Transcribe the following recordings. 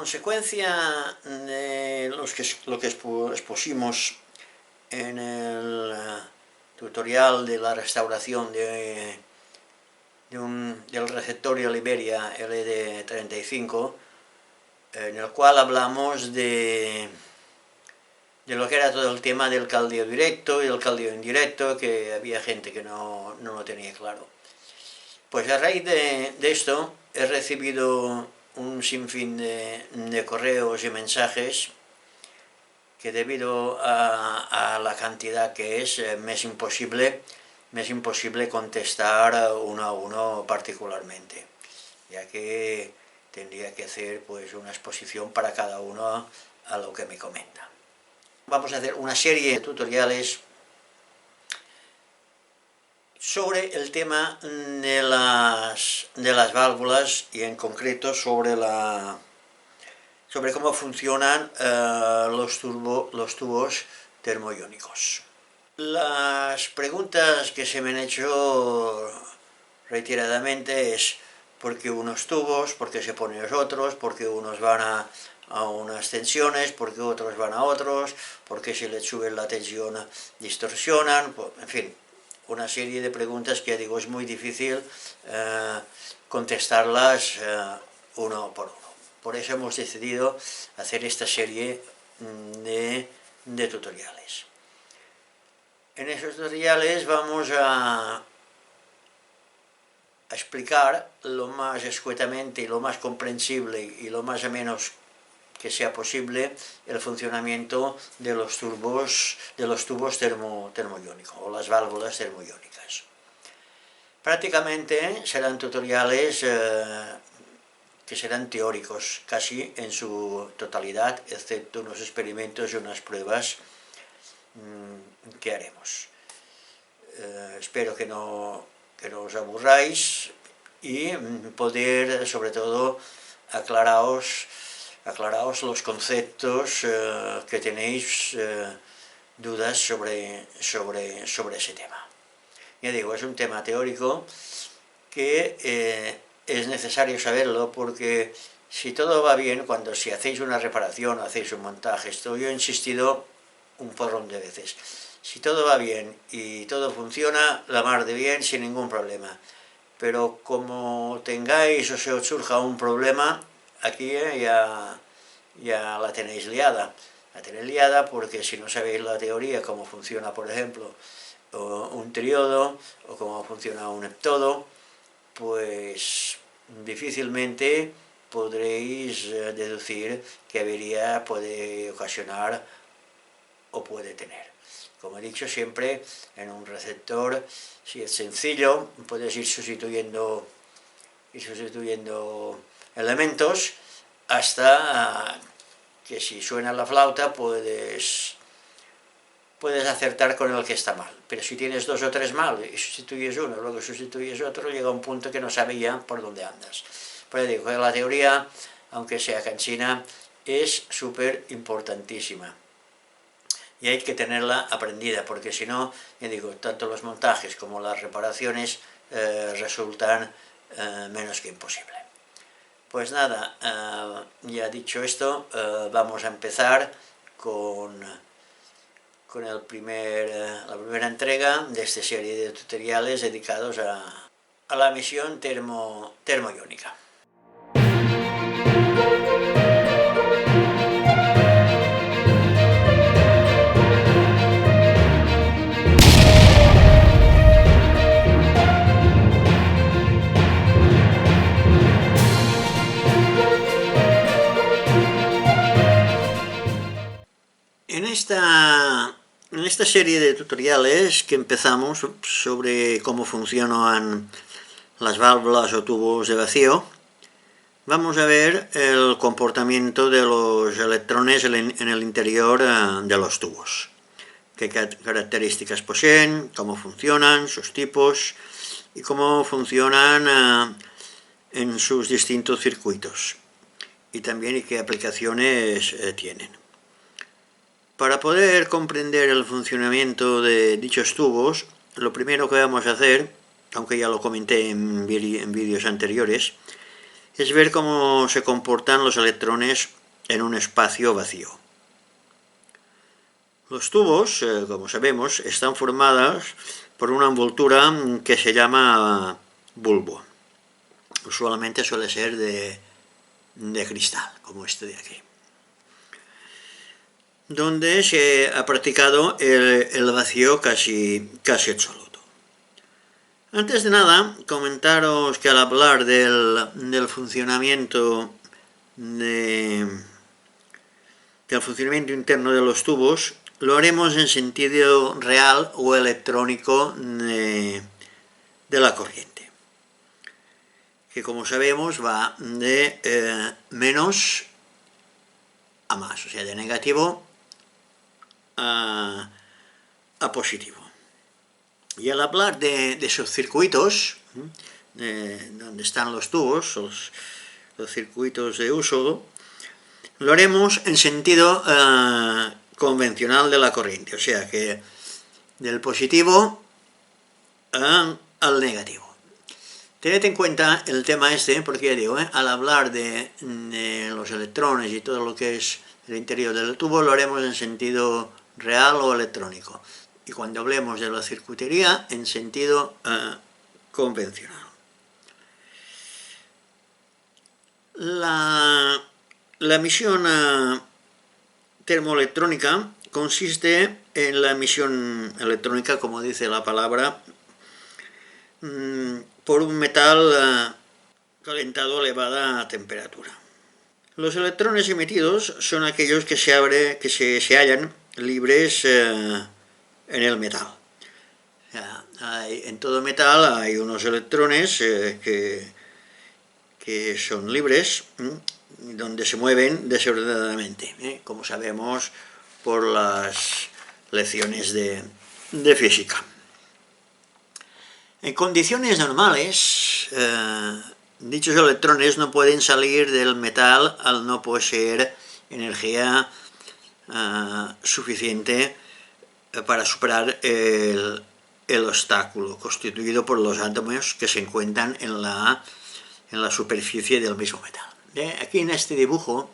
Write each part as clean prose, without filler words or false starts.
consecuencia de lo que expusimos en el tutorial de la restauración del receptorio Liberia LD35, en el cual hablamos de lo que era todo el tema del caldeo directo y del caldeo indirecto, que había gente que no lo tenía claro. Pues a raíz de esto he recibido un sinfín de correos y mensajes que, debido a la cantidad que es, me es imposible contestar uno a uno particularmente, ya que tendría que hacer pues una exposición para cada uno a lo que me comenta. Vamos a hacer una serie de tutoriales sobre el tema de las válvulas, y en concreto sobre cómo funcionan los tubos termoiónicos. Las preguntas que se me han hecho reiteradamente es: ¿por qué unos tubos? ¿Por qué se ponen los otros? ¿Por qué unos van a unas tensiones? ¿Por qué otros van a otros? ¿Por qué si les suben la tensión distorsionan? En fin, una serie de preguntas que, digo, es muy difícil contestarlas uno por uno. Por eso hemos decidido hacer esta serie de tutoriales. En esos tutoriales vamos a explicar lo más escuetamente y lo más comprensible y lo más menos que sea posible el funcionamiento de los tubos termoiónicos o las válvulas termoiónicas. Prácticamente serán tutoriales que serán teóricos casi en su totalidad, excepto unos experimentos y unas pruebas que haremos. Espero que no os aburráis y poder, sobre todo, aclaraos los conceptos que tenéis dudas sobre ese tema. Ya digo, es un tema teórico que es necesario saberlo, porque si todo va bien, si hacéis una reparación o hacéis un montaje, esto yo he insistido un porrón de veces, si todo va bien y todo funciona la mar de bien, sin ningún problema, pero como tengáis o se os surja un problema, aquí ya la tenéis liada. La tenéis liada porque si no sabéis la teoría, cómo funciona, por ejemplo, un triodo o cómo funciona un heptodo, pues difícilmente podréis deducir qué avería puede ocasionar o puede tener. Como he dicho siempre, en un receptor, si es sencillo, puedes ir sustituyendo elementos hasta que, si suena la flauta, puedes acertar con el que está mal. Pero si tienes dos o tres mal y sustituyes uno, luego sustituyes otro, llega un punto que no sabe ya por dónde andas. Pero digo que la teoría, aunque sea cansina, es súper importantísima. Y hay que tenerla aprendida, porque si no, ya digo, tanto los montajes como las reparaciones resultan menos que imposible. Pues nada, ya dicho esto, vamos a empezar con la primera entrega de esta serie de tutoriales dedicados a la emisión termoiónica. En esta serie de tutoriales que empezamos sobre cómo funcionan las válvulas o tubos de vacío, vamos a ver el comportamiento de los electrones en el interior de los tubos. Qué características poseen, cómo funcionan, sus tipos y cómo funcionan en sus distintos circuitos, y también qué aplicaciones tienen. Para poder comprender el funcionamiento de dichos tubos, lo primero que vamos a hacer, aunque ya lo comenté en vídeos anteriores, es ver cómo se comportan los electrones en un espacio vacío. Los tubos, como sabemos, están formados por una envoltura que se llama bulbo. Usualmente suele ser de cristal, como este de aquí, donde se ha practicado el vacío casi absoluto. Antes de nada, comentaros que al hablar del funcionamiento interno de los tubos, lo haremos en sentido real o electrónico de la corriente, que como sabemos va de menos a más, o sea, de negativo a positivo. Y al hablar de esos circuitos, donde están los tubos, los circuitos de uso, lo haremos en sentido convencional de la corriente, o sea que del positivo al negativo. Tened en cuenta el tema este, porque ya digo, al hablar de los electrones y todo lo que es el interior del tubo, lo haremos en sentido real o electrónico. Y cuando hablemos de la circuitería, en sentido convencional. La emisión termoelectrónica consiste en la emisión electrónica, como dice la palabra, por un metal calentado a elevada temperatura. Los electrones emitidos son aquellos que se hallan libres en el metal. O sea, en todo metal hay unos electrones que son libres, donde se mueven desordenadamente, como sabemos por las lecciones de física. En condiciones normales, dichos electrones no pueden salir del metal al no poseer energía suficiente para superar el obstáculo constituido por los átomos que se encuentran en la superficie del mismo metal. Aquí en este dibujo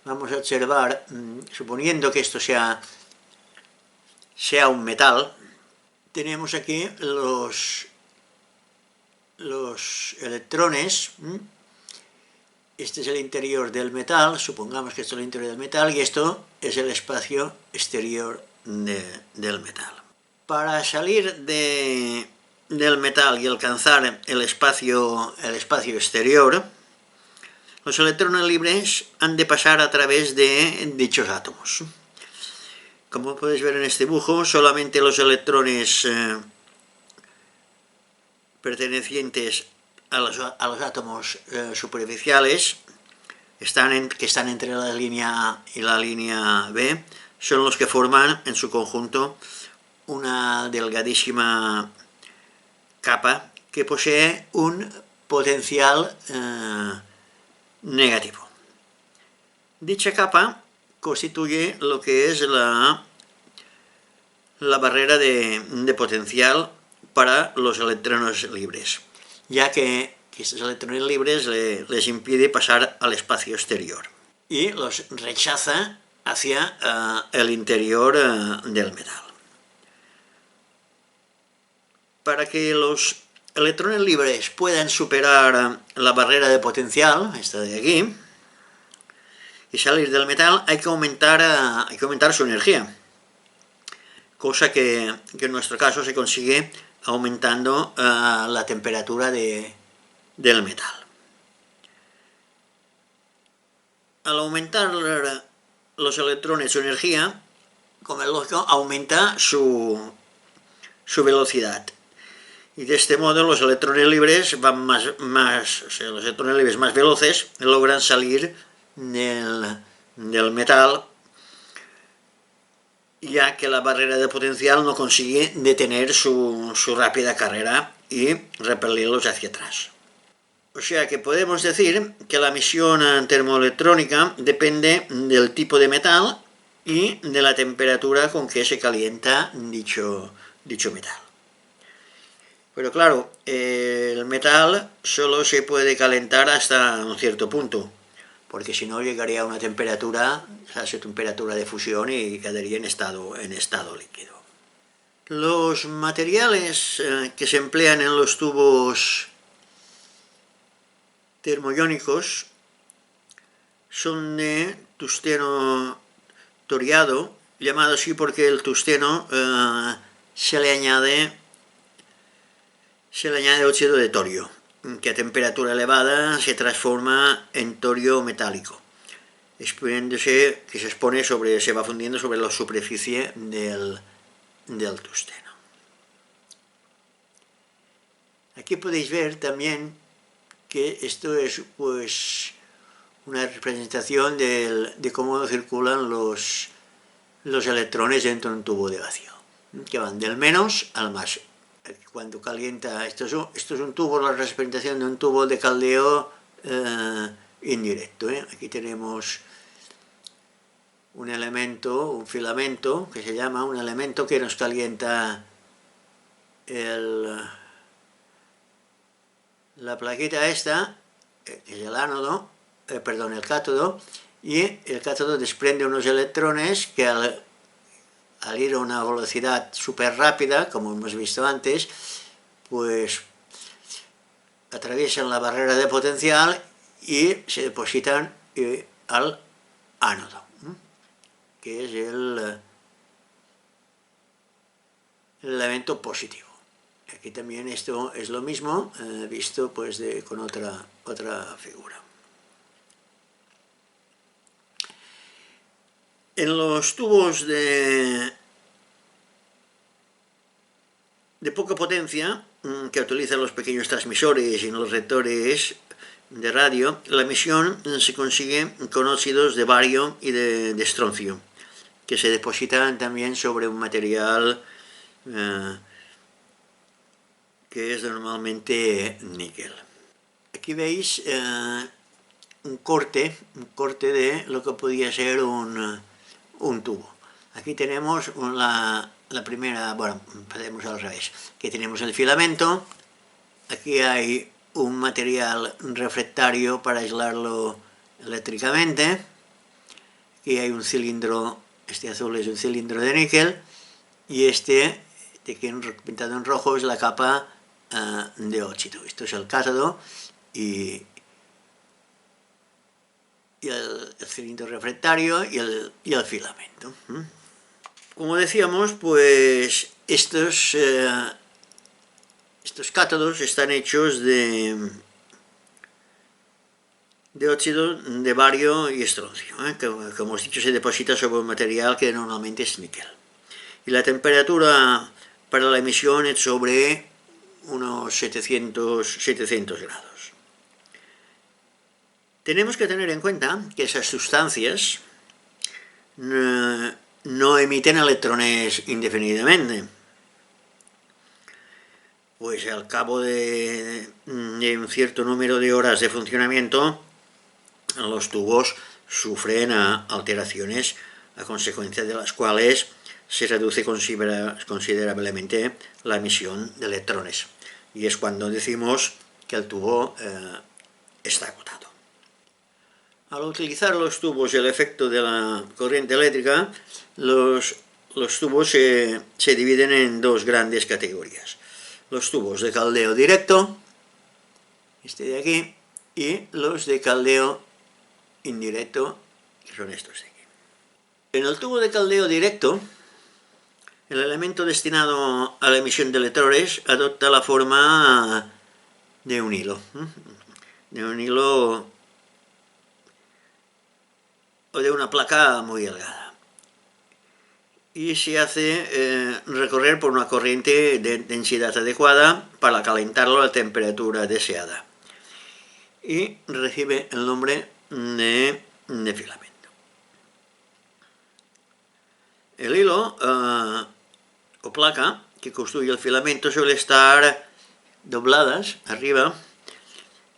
vamos a observar, suponiendo que esto sea un metal, tenemos aquí los electrones. Este es el interior del metal, supongamos que esto es el interior del metal, y esto es el espacio exterior del metal. Para salir del metal y alcanzar el espacio exterior, los electrones libres han de pasar a través de dichos átomos. Como podéis ver en este dibujo, solamente los electrones pertenecientes a los átomos superficiales, que están entre la línea A y la línea B, son los que forman en su conjunto una delgadísima capa que posee un potencial negativo. Dicha capa constituye lo que es la barrera de potencial para los electrones libres, ya que estos electrones libres les impide pasar al espacio exterior y los rechaza hacia el interior del metal. Para que los electrones libres puedan superar la barrera de potencial, esta de aquí, y salir del metal, hay que aumentar su energía, cosa que en nuestro caso se consigue aumentando la temperatura del metal. Al aumentar los electrones su energía, como es lógico, aumenta su velocidad. Y de este modo los electrones libres van los electrones libres más veloces logran salir del metal, ya que la barrera de potencial no consigue detener su rápida carrera y repelirlos hacia atrás. O sea que podemos decir que la emisión termoelectrónica depende del tipo de metal y de la temperatura con que se calienta dicho metal. Pero claro, el metal solo se puede calentar hasta un cierto punto, porque si no llegaría a una temperatura, a su temperatura de fusión y quedaría en estado líquido. Los materiales que se emplean en los tubos termoiónicos son de tungsteno toriado, llamado así porque el tungsteno se le añade óxido de torio, que a temperatura elevada se transforma en torio metálico, que se va fundiendo sobre la superficie del tungsteno. Aquí podéis ver también que esto es pues una representación de cómo circulan los electrones dentro de un tubo de vacío, que van del menos al más. Cuando calienta, esto es un tubo, la representación de un tubo de caldeo indirecto. Aquí tenemos un elemento, un filamento, que se llama un elemento que nos calienta la plaqueta esta, que es el ánodo, el cátodo, y el cátodo desprende unos electrones que al ir a una velocidad súper rápida, como hemos visto antes, pues atraviesan la barrera de potencial y se depositan al ánodo, que es el elemento positivo. Aquí también esto es lo mismo, visto pues con otra figura. En los tubos de poca potencia, que utilizan los pequeños transmisores y los receptores de radio, la emisión se consigue con óxidos de bario y de estroncio, que se depositan también sobre un material que es normalmente níquel. Aquí veis un corte de lo que podría ser un tubo. Aquí tenemos la primera, bueno, hacemos al revés. Aquí tenemos el filamento, aquí hay un material refractario para aislarlo eléctricamente, aquí hay un cilindro, este azul es un cilindro de níquel, y este, de aquí pintado en rojo, es la capa de óxido. Esto es el cátodo y el cilindro refractario y el filamento. Como decíamos, pues estos cátodos están hechos de óxido de bario y estroncio, que como hemos dicho se deposita sobre un material que normalmente es níquel. Y la temperatura para la emisión es sobre unos 700 grados. Tenemos que tener en cuenta que esas sustancias no emiten electrones indefinidamente. Pues al cabo de un cierto número de horas de funcionamiento, los tubos sufren alteraciones a consecuencia de las cuales se reduce considerablemente la emisión de electrones. Y es cuando decimos que el tubo está agotado. Al utilizar los tubos y el efecto de la corriente eléctrica, los tubos se dividen en dos grandes categorías. Los tubos de caldeo directo, este de aquí, y los de caldeo indirecto, que son estos de aquí. En el tubo de caldeo directo, el elemento destinado a la emisión de electrones adopta la forma de un hilo. O de una placa muy delgada. Y se hace recorrer por una corriente de densidad adecuada para calentarlo a la temperatura deseada. Y recibe el nombre de filamento. El hilo o placa que construye el filamento suele estar dobladas arriba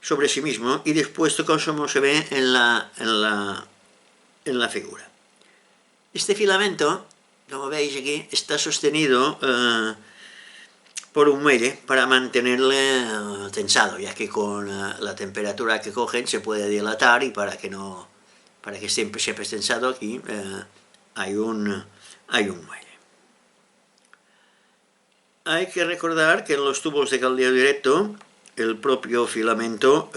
sobre sí mismo y dispuesto como se ve en la figura. Este filamento, como veis aquí, está sostenido por un muelle para mantenerle tensado, ya que con la temperatura que cogen se puede dilatar, y para que siempre esté tensado aquí hay un muelle. Hay que recordar que en los tubos de caldeo directo el propio filamento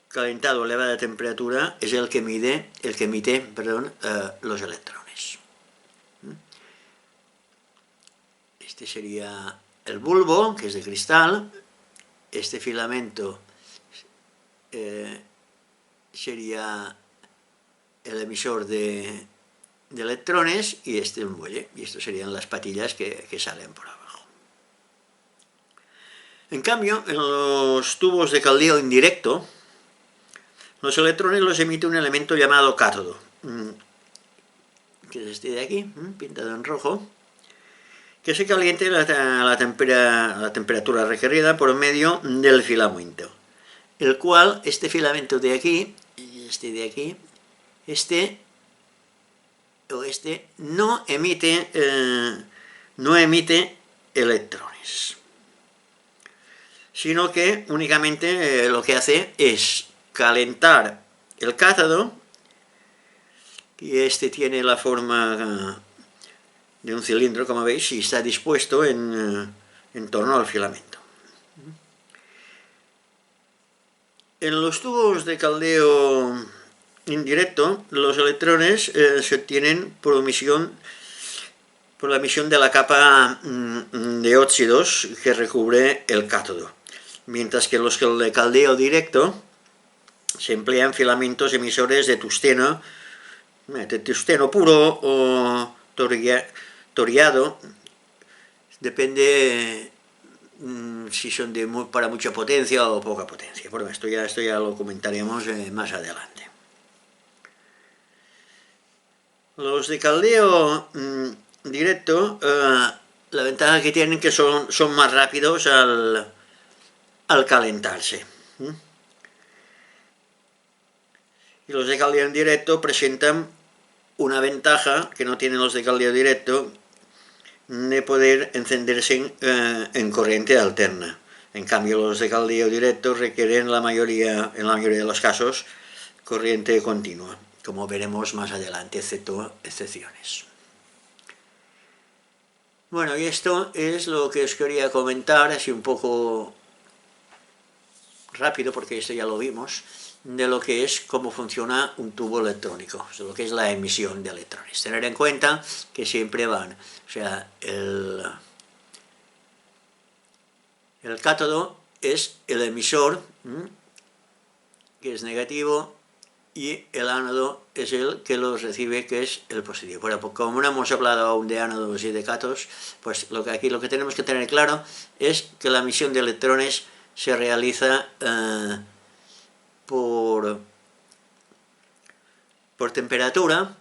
calentado a elevada temperatura es el que emite los electrones. Este sería el bulbo, que es de cristal. Este filamento sería el emisor de electrones, y este el muelle, y estos serían las patillas que salen por abajo. En cambio, en los tubos de caldeo indirecto, los electrones los emite un elemento llamado cátodo, que es este de aquí, pintado en rojo, que se calienta a la temperatura requerida por medio del filamento, el cual, este filamento de aquí, este de aquí, este no emite electrones, sino que únicamente lo que hace es calentar el cátodo, y este tiene la forma de un cilindro, como veis, y está dispuesto en torno al filamento. En los tubos de caldeo indirecto, los electrones se obtienen por la emisión de la capa de óxidos que recubre el cátodo, mientras que en los de caldeo directo se emplean filamentos emisores de tungsteno puro o toriado, depende si son para mucha potencia o poca potencia. Bueno, esto ya lo comentaremos más adelante. Los de caldeo directo, la ventaja que tienen que son más rápidos al calentarse. Y los de caldeo indirecto presentan una ventaja que no tienen los de caldeo directo, de poder encenderse en corriente alterna. En cambio, los de caldeo directo requieren en la mayoría de los casos corriente continua, como veremos más adelante, excepto excepciones. Bueno, y esto es lo que os quería comentar, así un poco rápido, porque esto ya lo vimos, de lo que es cómo funciona un tubo electrónico, de lo que es la emisión de electrones. Tener en cuenta que siempre van, o sea, el cátodo es el emisor, que es negativo, y el ánodo es el que los recibe, que es el positivo. Bueno, pues como no hemos hablado aún de ánodos y de cátodos, pues aquí lo que tenemos que tener claro es que la emisión de electrones se realiza por temperatura,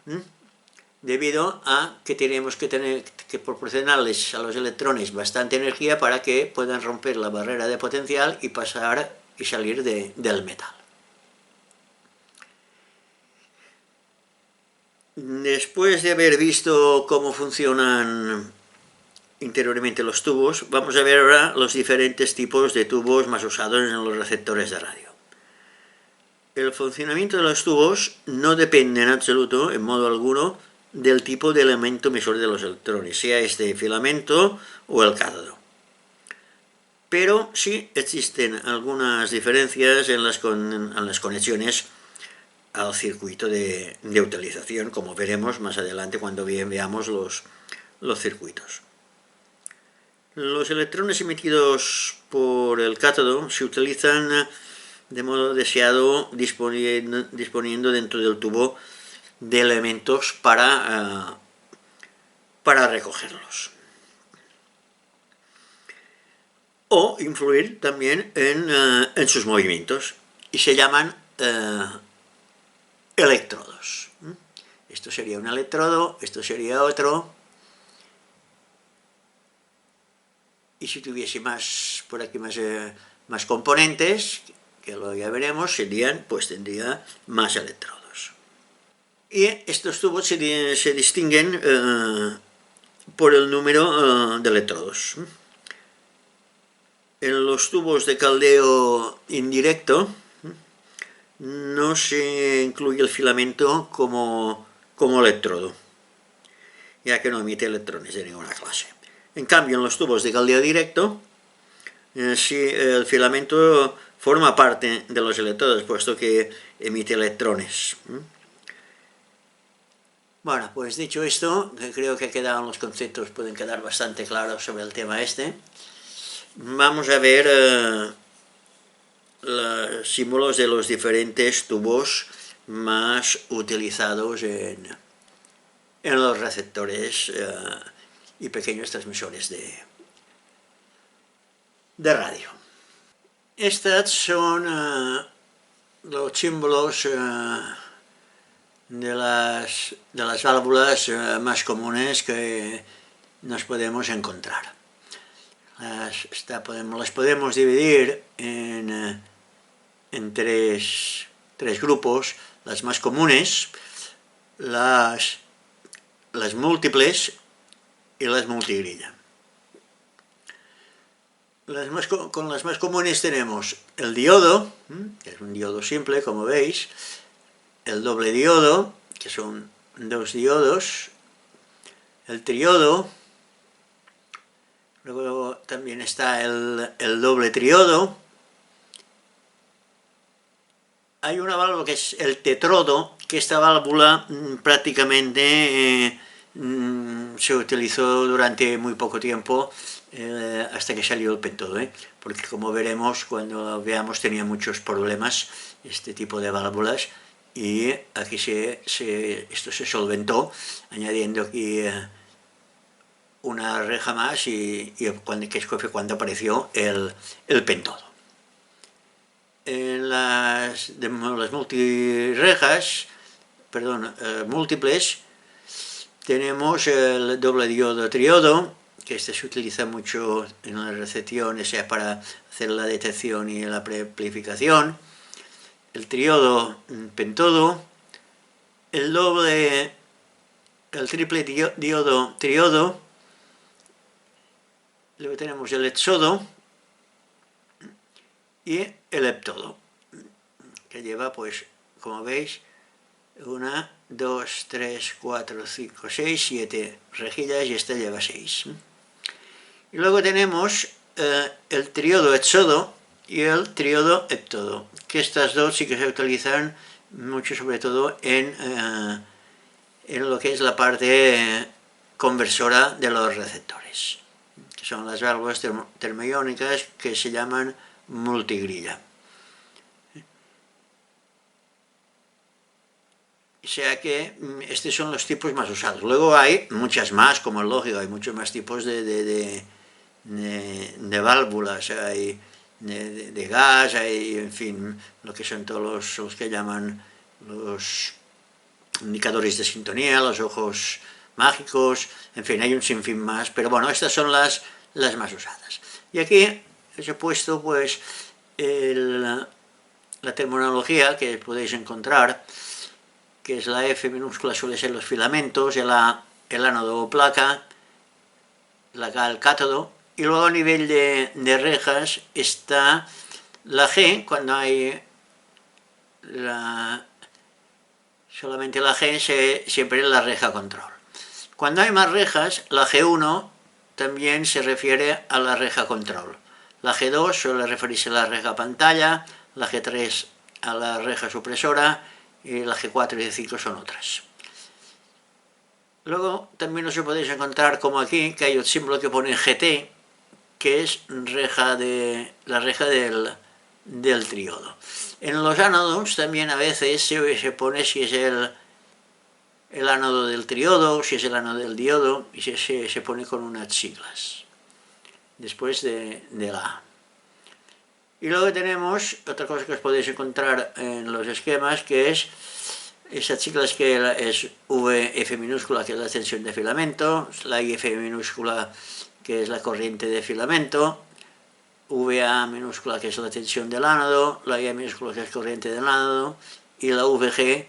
debido a que tenemos que proporcionarles a los electrones bastante energía para que puedan romper la barrera de potencial y pasar y salir del metal. Después de haber visto cómo funcionan interiormente los tubos, vamos a ver ahora los diferentes tipos de tubos más usados en los receptores de radio. El funcionamiento de los tubos no depende en absoluto, en modo alguno, del tipo de elemento emisor de los electrones, sea este filamento o el cátodo. Pero sí existen algunas diferencias en las conexiones al circuito de utilización, como veremos más adelante cuando veamos los circuitos. Los electrones emitidos por el cátodo se utilizan de modo deseado, disponiendo dentro del tubo de elementos para recogerlos, o influir también en sus movimientos, y se llaman electrodos. Esto sería un electrodo, esto sería otro, y si tuviese por aquí más componentes, que luego ya veremos, tendría más electrodos. Y estos tubos se distinguen por el número de electrodos. En los tubos de caldeo indirecto no se incluye el filamento como electrodo, ya que no emite electrones de ninguna clase. En cambio, en los tubos de caldeo directo, sí, el filamento forma parte de los electrodos, puesto que emite electrones. Bueno, pues dicho esto, creo que los conceptos pueden quedar bastante claros sobre el tema este. Vamos a ver los símbolos de los diferentes tubos más utilizados en los receptores y pequeños transmisores de radio. Estos son los símbolos de las válvulas más comunes que nos podemos encontrar. Las podemos dividir en tres grupos: las más comunes, las múltiples y las multigrilla. Con las más comunes tenemos el diodo, que es un diodo simple, como veis, el doble diodo, que son dos diodos, el triodo, luego también está el doble triodo. Hay una válvula que es el tetrodo, que esta válvula prácticamente se utilizó durante muy poco tiempo, hasta que salió el pentodo, porque como veremos, cuando lo veamos, tenía muchos problemas este tipo de válvulas, y aquí esto se solventó añadiendo aquí una reja más, que fue cuando apareció el pentodo. En las múltiples, tenemos el doble diodo triodo, que este se utiliza mucho en las recepciones, sea para hacer la detección y la preamplificación. El triodo pentodo, el triple diodo triodo, luego tenemos el exodo y el heptodo, que lleva, pues, como veis, 1, 2, 3, 4, 5, 6, 7 rejillas, y esta lleva 6. Y luego tenemos el triodo exodo y el triodo heptodo, que estas dos sí que se utilizan mucho, sobre todo en lo que es la parte conversora de los receptores, que son las válvulas termoiónicas, que se llaman multigrilla. O sea que estos son los tipos más usados. Luego hay muchas más, como es lógico, hay muchos más tipos de válvulas, hay de gas, hay, en fin, lo que son todos los que llaman los indicadores de sintonía, los ojos mágicos, en fin, hay un sinfín más, pero bueno, estas son las más usadas. Y aquí os he puesto, pues, la terminología que podéis encontrar, que es la F minúscula, suele ser los filamentos, el ánodo o placa, la K el cátodo, y luego a nivel de rejas está la G, cuando hay solamente la G, siempre es la reja control. Cuando hay más rejas, la G1 también se refiere a la reja control. La G2 suele referirse a la reja pantalla, la G3 a la reja supresora, y la G4 y G5 son otras. Luego también os podéis encontrar, como aquí, que hay el símbolo que pone GT, que es la reja del triodo. En los ánodos también a veces se pone si es el ánodo del triodo, si es el ánodo del diodo, y se pone con unas siglas después de la A. Y luego tenemos otra cosa que os podéis encontrar en los esquemas, que es esas siglas, que es VF minúscula, que es la tensión de filamento, la IF minúscula, que es la corriente de filamento, VA minúscula, que es la tensión del ánodo, la IA minúscula, que es corriente del ánodo, y la VG,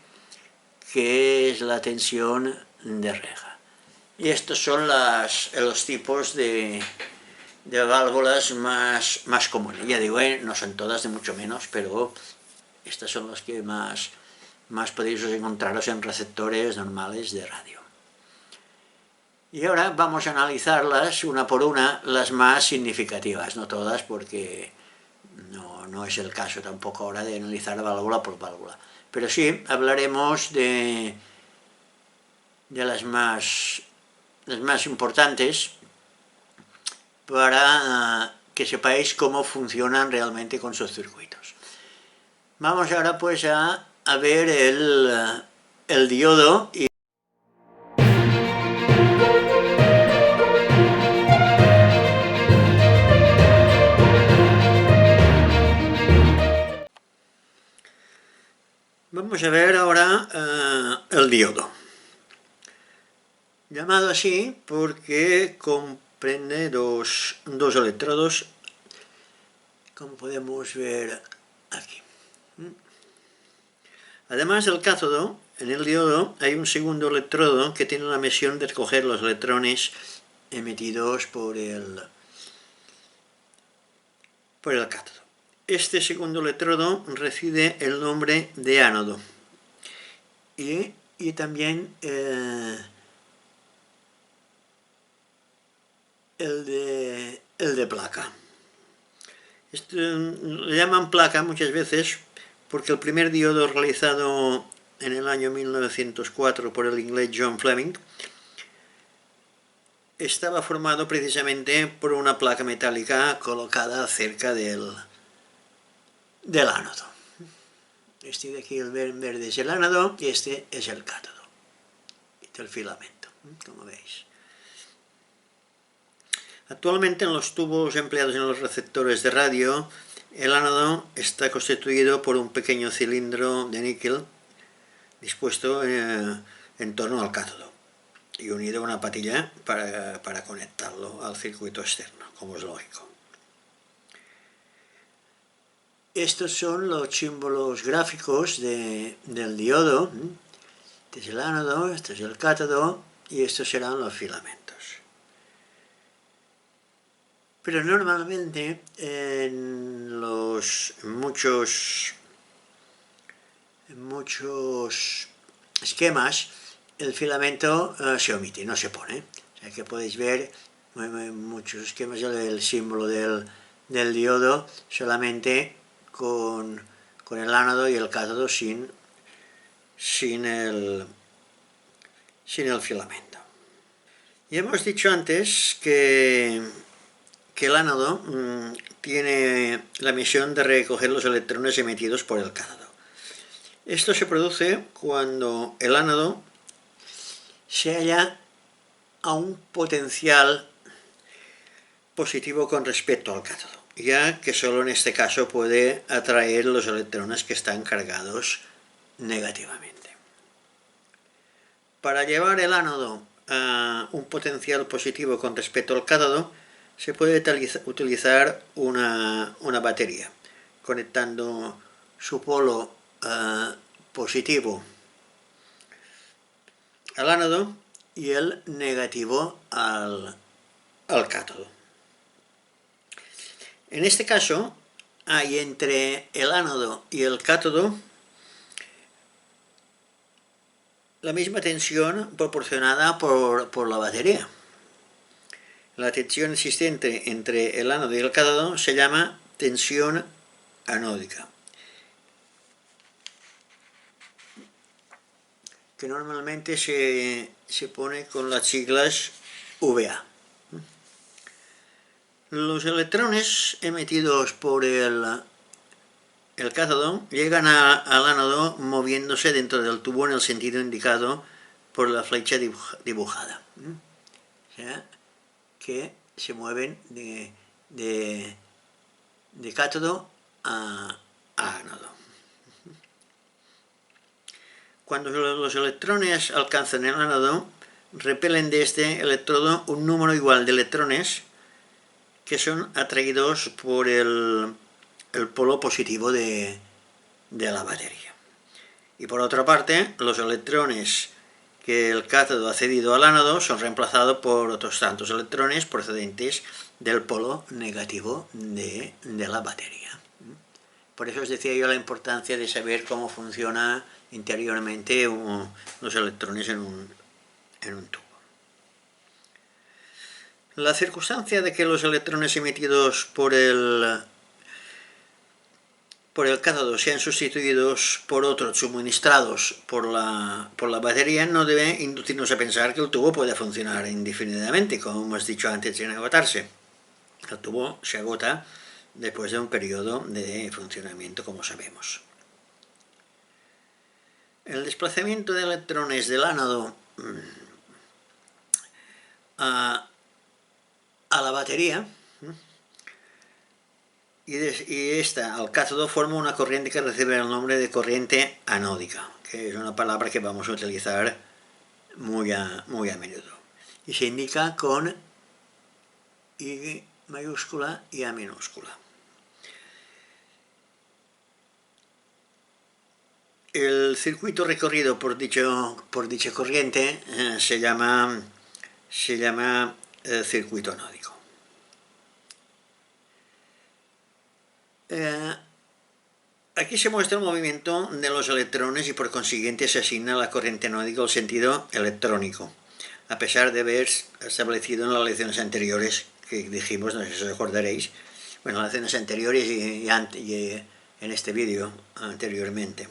que es la tensión de reja. Y estos son los tipos de válvulas más comunes. Ya digo, no son todas, ni mucho menos, pero estas son las que más podéis encontraros en receptores normales de radio. Y ahora vamos a analizarlas una por una, las más significativas, no todas, porque no es el caso tampoco ahora de analizar válvula por válvula. Pero sí hablaremos de las más importantes para que sepáis cómo funcionan realmente con sus circuitos. Vamos ahora pues a ver el diodo y vamos a ver ahora el diodo, llamado así porque comprende dos electrodos, como podemos ver aquí. Además del cátodo, en el diodo hay un segundo electrodo que tiene la misión de recoger los electrones emitidos por el cátodo. Este segundo electrodo recibe el nombre de ánodo y también el de placa. Le llaman placa muchas veces porque el primer diodo realizado en el año 1904 por el inglés John Fleming estaba formado precisamente por una placa metálica colocada cerca del ánodo. Este de aquí, el verde, es el ánodo y este es el cátodo, este es el filamento, como veis. Actualmente en los tubos empleados en los receptores de radio, el ánodo está constituido por un pequeño cilindro de níquel dispuesto en torno al cátodo y unido a una patilla para conectarlo al circuito externo, como es lógico. Estos son los símbolos gráficos del diodo. Este es el ánodo, este es el cátodo y estos serán los filamentos. Pero normalmente en muchos esquemas el filamento se omite, no se pone. O sea que podéis ver en muchos esquemas el símbolo del diodo solamente con el ánodo y el cátodo sin el filamento. Y hemos dicho antes que el ánodo tiene la misión de recoger los electrones emitidos por el cátodo. Esto se produce cuando el ánodo se halla a un potencial positivo con respecto al cátodo, ya que solo en este caso puede atraer los electrones que están cargados negativamente. Para llevar el ánodo a un potencial positivo con respecto al cátodo, se puede utilizar una batería, conectando su polo positivo al ánodo y el negativo al cátodo. En este caso, hay entre el ánodo y el cátodo la misma tensión proporcionada por la batería. La tensión existente entre el ánodo y el cátodo se llama tensión anódica, que normalmente se pone con las siglas VA. Los electrones emitidos por el cátodo llegan al ánodo moviéndose dentro del tubo en el sentido indicado por la flecha dibujada. O sea, que se mueven de cátodo a ánodo. Cuando los electrones alcanzan el ánodo, repelen de este electrodo un número igual de electrones que son atraídos por el polo positivo de la batería. Y por otra parte, los electrones que el cátodo accedido al ánodo son reemplazados por otros tantos electrones procedentes del polo negativo de la batería. Por eso os decía yo la importancia de saber cómo funciona interiormente los electrones en un tubo. La circunstancia de que los electrones emitidos por el cátodo sean sustituidos por otros suministrados por la batería no debe inducirnos a pensar que el tubo puede funcionar indefinidamente, como hemos dicho antes, sin agotarse. El tubo se agota después de un periodo de funcionamiento, como sabemos. El desplazamiento de electrones del ánodo a la batería y esta al cátodo forma una corriente que recibe el nombre de corriente anódica, que es una palabra que vamos a utilizar muy a menudo. Y se indica con I mayúscula y A minúscula. El circuito recorrido por dicha corriente se llama circuito anódico. Aquí se muestra el movimiento de los electrones y por consiguiente se asigna a la corriente anódica el sentido electrónico, a pesar de haber establecido en las lecciones anteriores que dijimos, no sé si os acordaréis, bueno, en las lecciones anteriores y en este vídeo anteriormente,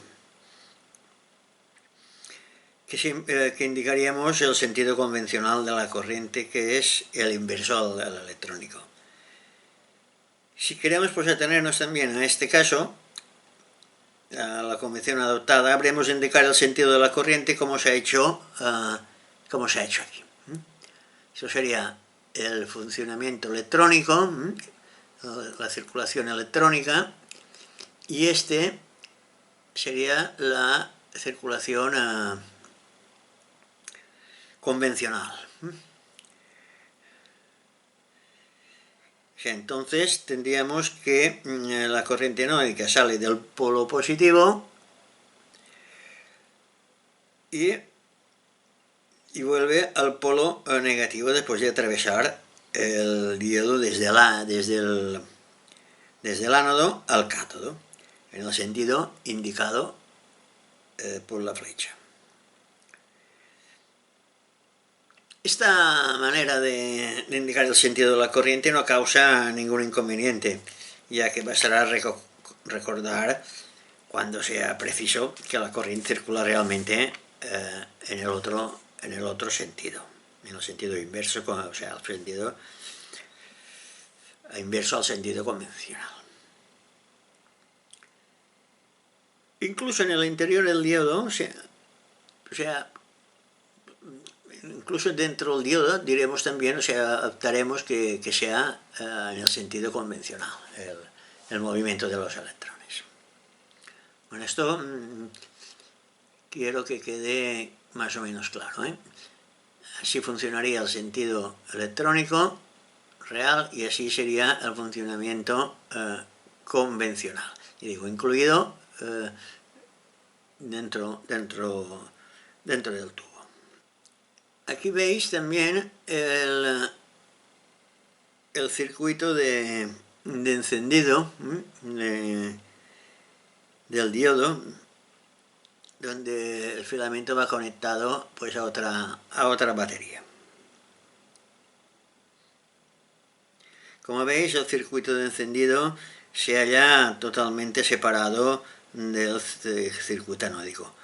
que indicaríamos el sentido convencional de la corriente, que es el inverso al electrónico. Si queremos pues atenernos también a este caso, a la convención adoptada, habremos de indicar el sentido de la corriente como se ha hecho aquí. Eso sería el funcionamiento electrónico, la circulación electrónica, y este sería la circulación convencional. Entonces tendríamos que la corriente anódica sale del polo positivo y vuelve al polo negativo después de atravesar el diodo desde el ánodo al cátodo, en el sentido indicado por la flecha. Esta manera de indicar el sentido de la corriente no causa ningún inconveniente, ya que bastará recordar cuando sea preciso que la corriente circula realmente en el otro sentido, en el sentido inverso, o sea, el sentido inverso al sentido convencional. Incluso en el interior del diodo, incluso dentro del diodo diremos también, optaremos que sea en el sentido convencional, el movimiento de los electrones. Bueno, esto quiero que quede más o menos claro, Así funcionaría el sentido electrónico real y así sería el funcionamiento convencional. Y digo, incluido dentro del tubo. Aquí veis también el circuito de encendido del diodo, donde el filamento va conectado pues a otra batería. Como veis, el circuito de encendido se halla totalmente separado del circuito anódico.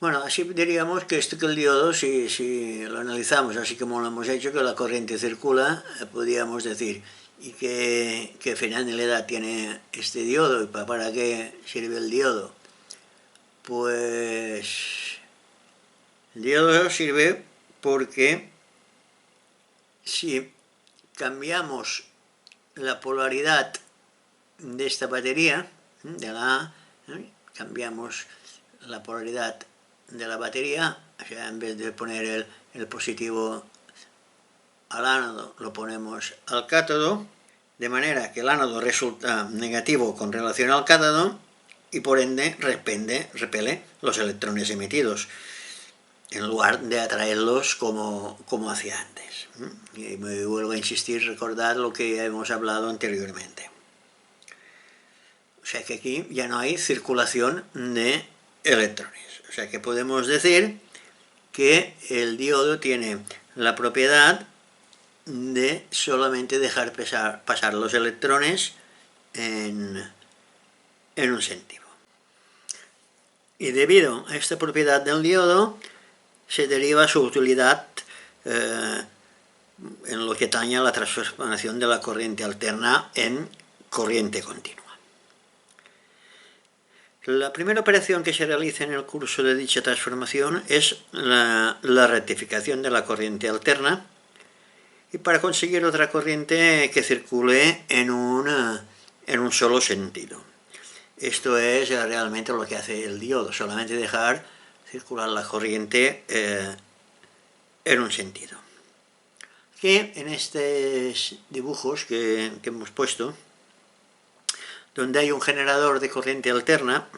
Bueno, así diríamos que el diodo, si lo analizamos así como lo hemos hecho, que la corriente circula, podríamos decir, ¿y qué finalidad tiene este diodo? ¿Y para qué sirve el diodo? Pues el diodo sirve porque si cambiamos la polaridad de esta batería, de la A, cambiamos la polaridad de la batería, o sea, en vez de poner el positivo al ánodo, lo ponemos al cátodo, de manera que el ánodo resulta negativo con relación al cátodo y por ende repele los electrones emitidos. en lugar de atraerlos como hacía antes. Y me vuelvo a insistir, recordad lo que hemos hablado anteriormente. O sea que aquí ya no hay circulación de electrones. O sea que podemos decir que el diodo tiene la propiedad de solamente dejar pasar los electrones en un sentido. Y debido a esta propiedad del diodo, se deriva su utilidad en lo que atañe a la transformación de la corriente alterna en corriente continua. La primera operación que se realiza en el curso de dicha transformación es la rectificación de la corriente alterna, y para conseguir otra corriente que circule en un solo sentido. Esto es realmente lo que hace el diodo, solamente dejar circular la corriente en un sentido. Aquí en estos dibujos que hemos puesto, donde hay un generador de corriente alterna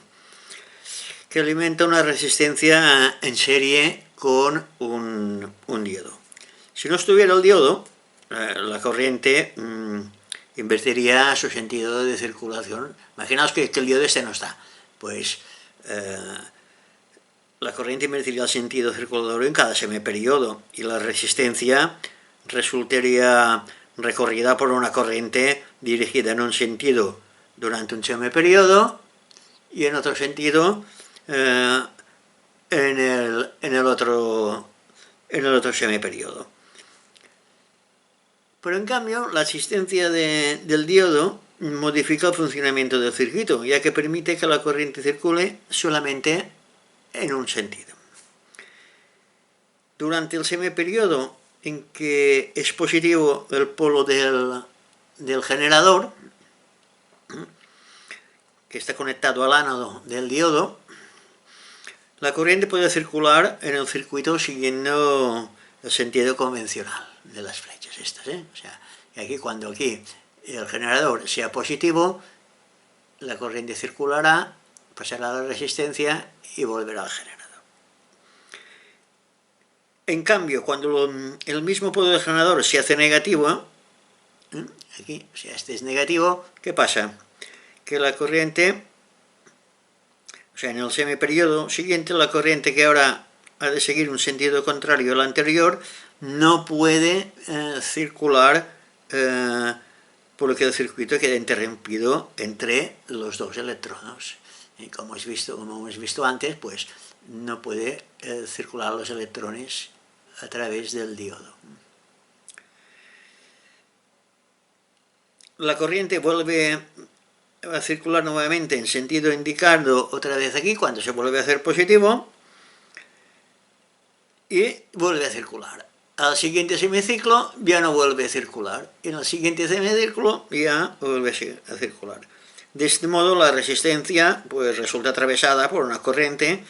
que alimenta una resistencia en serie con un diodo. Si no estuviera el diodo, la corriente invertiría su sentido de circulación. Imaginaos que el diodo no está, pues la corriente invertiría el sentido circulador en cada semiperiodo y la resistencia resultaría recorrida por una corriente dirigida en un sentido durante un semiperiodo y en otro sentido en el otro semiperiodo. Pero en cambio, la existencia del diodo modifica el funcionamiento del circuito, ya que permite que la corriente circule solamente en un sentido. Durante el semiperiodo en que es positivo el polo del generador, que está conectado al ánodo del diodo, la corriente puede circular en el circuito siguiendo el sentido convencional de las flechas estas, O sea, aquí cuando aquí el generador sea positivo, la corriente circulará, pasará a la resistencia y volverá al generador. En cambio, cuando el mismo polo del generador se hace negativo, aquí, o sea, este es negativo, ¿qué pasa? Que la corriente, o sea, en el semiperiodo siguiente, la corriente que ahora ha de seguir un sentido contrario al anterior, no puede circular por lo que el circuito queda interrumpido entre los dos electrones. Y como hemos visto antes, pues no puede circular los electrones a través del diodo. La corriente vuelve a circular nuevamente en sentido indicado otra vez aquí, cuando se vuelve a hacer positivo, y vuelve a circular. Al siguiente semiciclo ya no vuelve a circular, y en el siguiente semiciclo ya vuelve a circular. De este modo la resistencia pues resulta atravesada por una corriente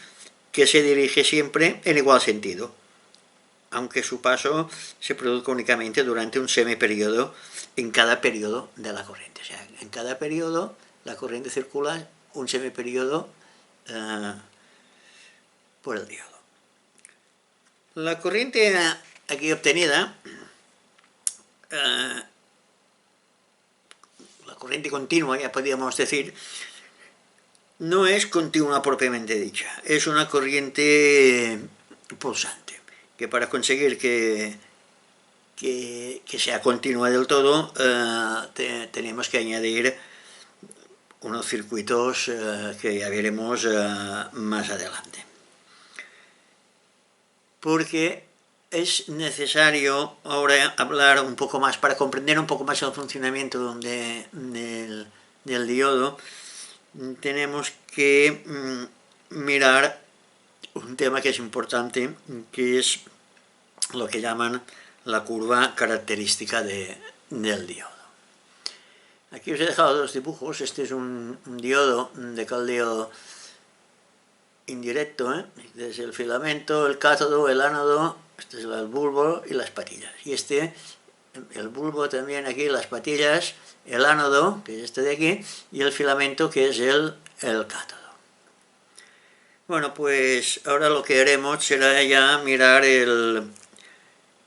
que se dirige siempre en igual sentido, aunque su paso se produzca únicamente durante un semiperiodo en cada periodo de la corriente. O sea, en cada periodo la corriente circula un semiperiodo por el diodo. La corriente aquí obtenida, la corriente continua, ya podríamos decir, no es continua propiamente dicha, es una corriente pulsante, que para conseguir que sea continua del todo, tenemos que añadir unos circuitos que ya veremos más adelante. Porque es necesario ahora hablar un poco más, para comprender un poco más el funcionamiento del diodo, tenemos que mirar un tema que es importante, que es lo que llaman la curva característica del diodo. Aquí os he dejado dos dibujos. Este es un diodo de caldeo indirecto, Este es el filamento, el cátodo, el ánodo, este es el bulbo y las patillas. Y el bulbo también aquí, las patillas, el ánodo, que es este de aquí, y el filamento, que es el cátodo. Bueno, pues ahora lo que haremos será ya mirar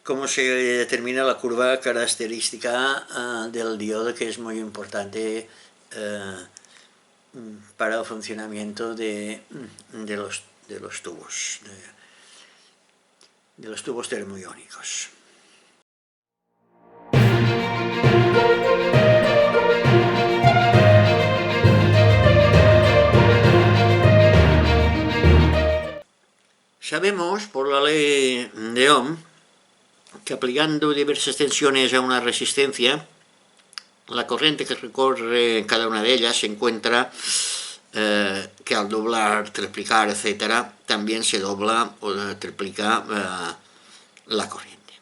cómo se determina la curva característica del diodo, que es muy importante para el funcionamiento de los tubos, de los tubos termoiónicos. Sabemos por la ley de Ohm que aplicando diversas tensiones a una resistencia, la corriente que recorre cada una de ellas se encuentra que al doblar, triplicar, etc., también se dobla o triplica la corriente.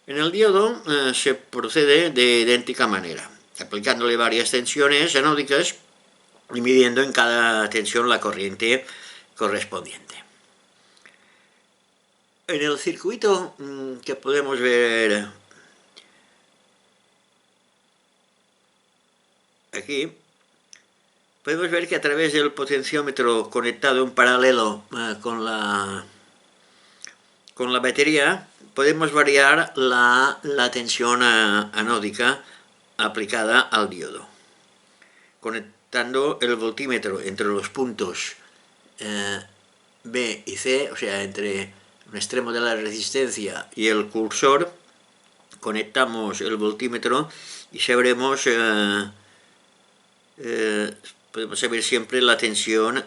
En el diodo se procede de idéntica manera, aplicándole varias tensiones anódicas y midiendo en cada tensión la corriente correspondiente. En el circuito que podemos ver aquí, podemos ver que a través del potenciómetro conectado en paralelo con la batería, podemos variar la tensión anódica aplicada al diodo. Conectando el voltímetro entre los puntos B y C, o sea, entre un extremo de la resistencia y el cursor, conectamos el voltímetro y sabremos, podemos saber siempre la tensión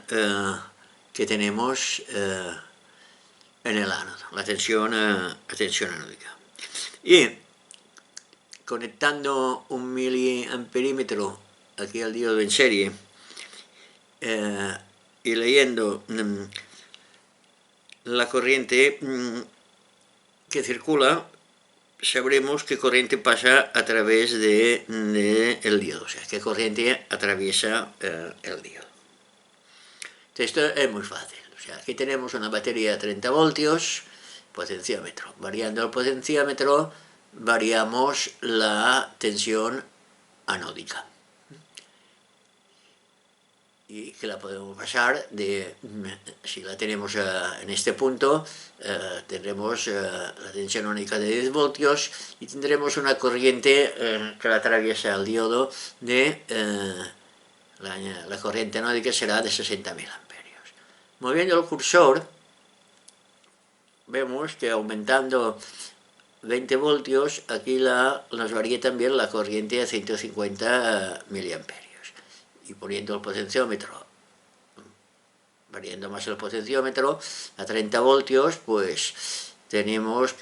que tenemos en el ánodo, la tensión anódica. Y conectando un miliamperímetro aquí al diodo en serie y leyendo la corriente que circula, sabremos qué corriente pasa a través del diodo, o sea, qué corriente atraviesa el diodo. Esto es muy fácil. O sea, aquí tenemos una batería de 30 voltios, potenciómetro. Variando el potenciómetro, variamos la tensión anódica. Y que la podemos pasar si la tenemos en este punto, tendremos la tensión anódica de 10 voltios y tendremos una corriente que la atraviesa el diodo la corriente anódica será de 60.000 amperios. Moviendo el cursor, vemos que aumentando 20 voltios, aquí nos varía también la corriente a 150 miliamperios. Y poniendo el potenciómetro, variando más el potenciómetro, a 30 voltios, pues tenemos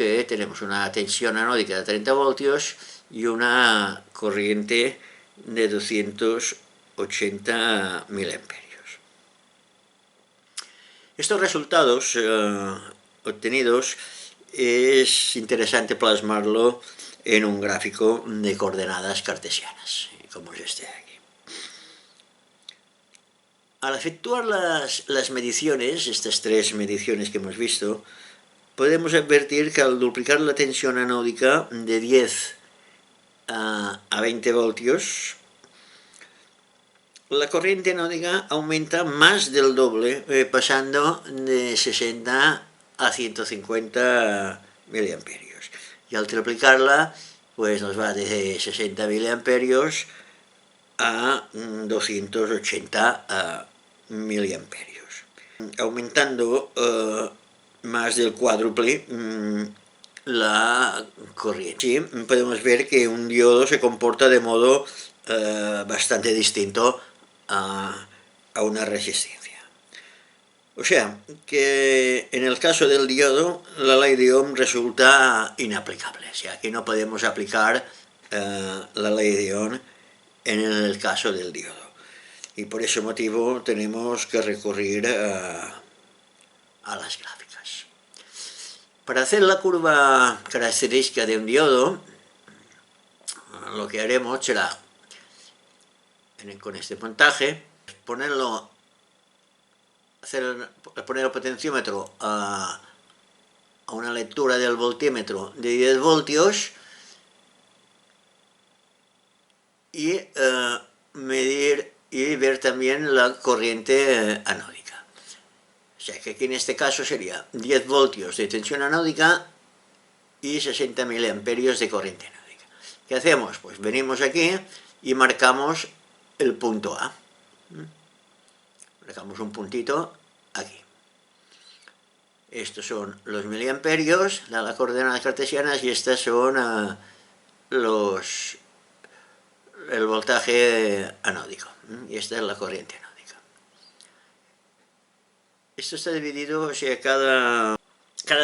una tensión anódica de 30 voltios y una corriente de 280 miliamperios. Estos resultados obtenidos es interesante plasmarlo en un gráfico de coordenadas cartesianas, como es este de aquí. Al efectuar las mediciones, estas tres mediciones que hemos visto, podemos advertir que al duplicar la tensión anódica de 10 a 20 voltios, la corriente anódica aumenta más del doble, pasando de 60 a 150 miliamperios. Y al triplicarla, pues nos va de 60 miliamperios a 280 miliamperios, aumentando más del cuádruple la corriente. Sí, podemos ver que un diodo se comporta de modo bastante distinto a una resistencia. O sea, que en el caso del diodo, la ley de Ohm resulta inaplicable. O sea, que no podemos aplicar la ley de Ohm en el caso del diodo. Y por ese motivo tenemos que recurrir a las gráficas. Para hacer la curva característica de un diodo, lo que haremos será, con este montaje, poner el potenciómetro a una lectura del voltímetro de 10 voltios y medir y ver también la corriente anódica. sea que aquí en este caso sería 10 voltios de tensión anódica y 60 miliamperios de corriente anódica. ¿Qué hacemos? Pues venimos aquí y marcamos el punto A. Marcamos un puntito aquí. Estos son los miliamperios, las coordenadas cartesianas, y estas son el voltaje anódico. Y esta es la corriente anódica. Esto está dividido, o sea, cada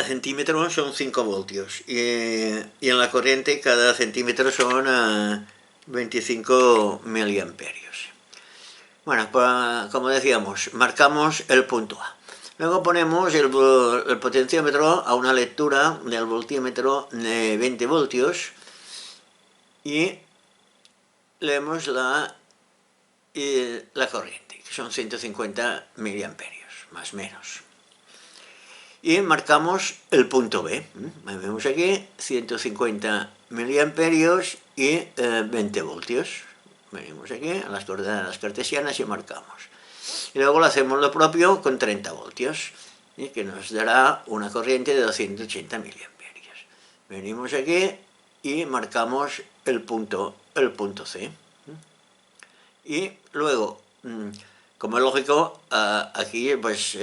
centímetro son 5 voltios. Y en la corriente cada centímetro son 25 miliamperios. Bueno, pues, como decíamos, marcamos el punto A. Luego ponemos el potenciómetro a una lectura del voltímetro de 20 voltios y leemos la corriente, que son 150 miliamperios, más o menos. Y marcamos el punto B. Vemos aquí 150 miliamperios y 20 voltios. Venimos aquí a las coordenadas cartesianas y marcamos. Y luego lo hacemos lo propio con 30 voltios, que nos dará una corriente de 280 miliamperios. Venimos aquí y marcamos el punto C. Y luego, como es lógico, aquí pues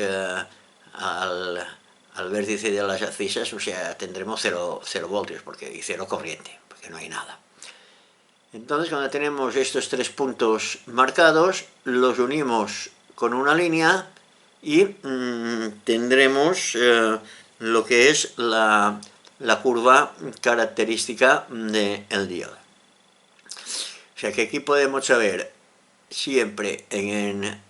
al vértice de las abscisas, o sea, tendremos 0 voltios y 0 corriente, porque no hay nada. Entonces, cuando tenemos estos 3 puntos marcados, los unimos con una línea y tendremos lo que es la curva característica del diodo. O sea que aquí podemos saber siempre en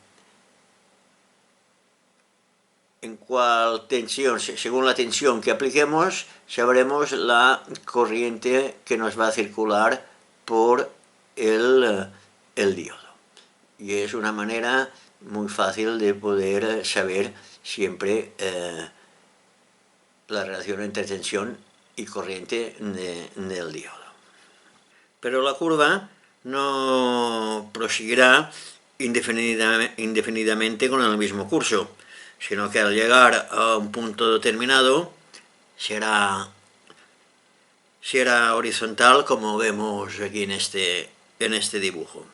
cuál tensión, según la tensión que apliquemos, sabremos la corriente que nos va a circular por el diodo. Y es una manera muy fácil de poder saber siempre la relación entre tensión y corriente del diodo. Pero la curva no proseguirá indefinidamente con el mismo curso, sino que al llegar a un punto determinado será horizontal, como vemos aquí en este dibujo.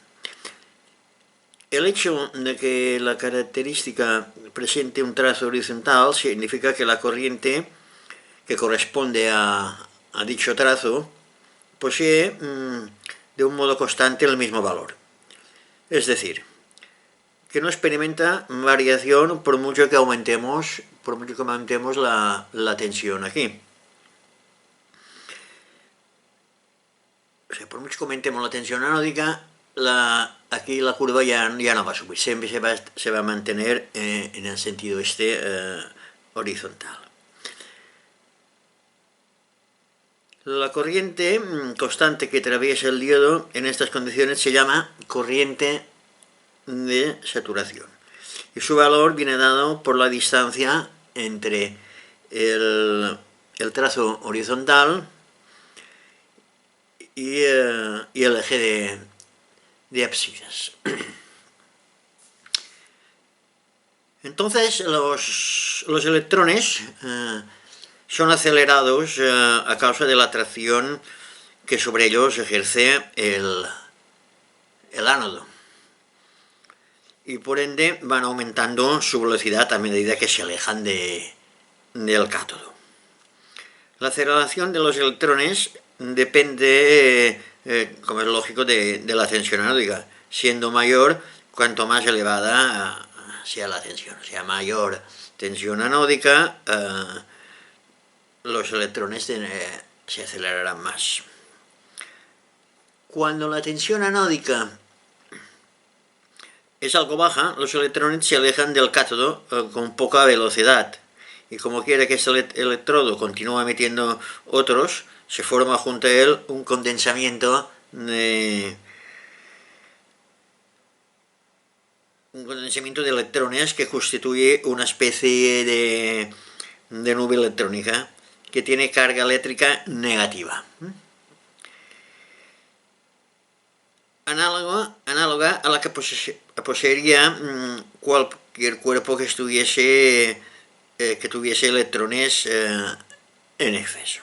El hecho de que la característica presente un trazo horizontal significa que la corriente que corresponde a dicho trazo posee de un modo constante el mismo valor. Es decir, que no experimenta variación por mucho que aumentemos la tensión aquí. O sea, por mucho que aumentemos la tensión anódica, aquí la curva ya no va a subir, siempre se va a mantener en el sentido horizontal. La corriente constante que atraviesa el diodo en estas condiciones se llama corriente de saturación. Y su valor viene dado por la distancia entre el trazo horizontal y el eje de abscisas. Entonces los electrones son acelerados a causa de la atracción que sobre ellos ejerce el ánodo. Y por ende van aumentando su velocidad a medida que se alejan del cátodo. La aceleración de los electrones depende, como es lógico, de la tensión anódica, siendo mayor cuanto más elevada sea la tensión. O sea, mayor tensión anódica, los electrones se acelerarán más. Cuando la tensión anódica es algo baja, los electrones se alejan del cátodo con poca velocidad. Y como quiere que ese electrodo continúe emitiendo otros, se forma junto a él un condensamiento de electrones que constituye una especie de nube electrónica que tiene carga eléctrica negativa. Análoga a la que poseería cualquier cuerpo que estuviese que tuviese electrones en exceso.